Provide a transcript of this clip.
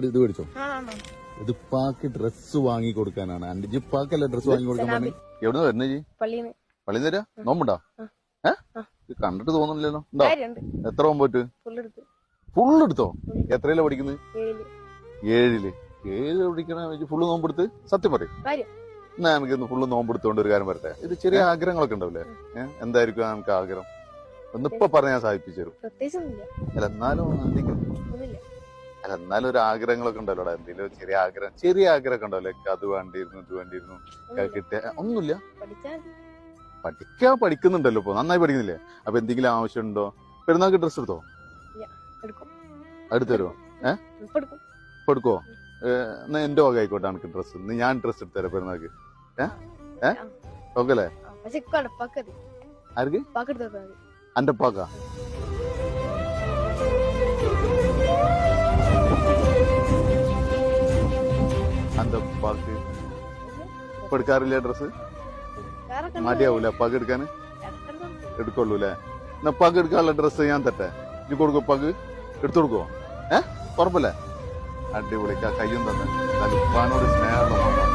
ഇത് മേടിച്ചോ. ഇത് ഉപ്പാക്ക് ഡ്രസ് വാങ്ങി കൊടുക്കാനാണ്. എന്റെ ജിപ്പാക്കല്ലേ ഡ്രസ് വാങ്ങി കൊടുക്കാൻ പറഞ്ഞു. എവിടെ വരുന്നേ ജി? പള്ളി തരാ നോമ്പുണ്ടോ? ഇത് കണ്ടിട്ട് തോന്നുന്നില്ലല്ലോ. ഉണ്ടോ? എത്ര നോമ്പോട്ട്? ഫുള്ള് എടുത്തോ? എത്രയിലാ പഠിക്കുന്നത്? 7 പഠിക്കണ ഫുള്ള് നോമ്പെടുത്ത്? സത്യം പറയും. എന്നാ നമുക്കിന്ന് ഫുള്ള് നോമ്പെടുത്തോണ്ട് ഒരു കാര്യം വരട്ടെ. ഇത് ചെറിയ ആഗ്രഹങ്ങളൊക്കെ ഉണ്ടാവില്ലേ? എന്തായിരിക്കും നമുക്ക് ആഗ്രഹം? ഒന്നിപ്പോ പറഞ്ഞ ഞാൻ സാധിപ്പിച്ചു തരും. അല്ല എന്നാലും ഒരു ആഗ്രഹങ്ങളൊക്കെ ഉണ്ടല്ലോ. എന്തെങ്കിലും ചെറിയ ആഗ്രഹമൊക്കെ ഉണ്ടാവില്ലേ? അത് വേണ്ടിയിരുന്നു, ഇത് വേണ്ടിയിരുന്നു, കിട്ടിയ ഒന്നുമില്ല. പഠിക്കുന്നുണ്ടല്ലോ ഇപ്പൊ, നന്നായി പഠിക്കുന്നില്ലേ? അപ്പൊ എന്തെങ്കിലും ആവശ്യമുണ്ടോ? പെരുന്നാൾക്ക് ഡ്രസ് എടുത്തോ? അടുത്ത് തരുമോ? എടുക്കുവോ? എന്നാ എന്റെ വക ആയിക്കോട്ടെ എനിക്ക് ഡ്രസ്. ഇന്ന് ഞാൻ ഡ്രസ് എടുത്തരാം പെരുന്നാൾക്ക്. ഓക്കെ അല്ലേ? ആർക്ക്? അന്റെ പാക്ക അന്റെ പാക്ക് ഇപ്പൊ എടുക്കാറില്ല ഡ്രസ്? മടിയാവൂല പാക്ക് എടുക്കാന്? എടുക്കുള്ളൂ അല്ലേ? എന്നാ പാക്ക് എടുക്കാനുള്ള ഡ്രസ് ഞാൻ തട്ടെ. നീ കൊടുക്കോ? പാക്ക് എടുത്തു കൊടുക്കുവോ? ഉറപ്പല്ലേ? അടിപൊളിക്കാ കയ്യും തന്നെ. ഉപ്പാനോട് സ്നേഹമുള്ള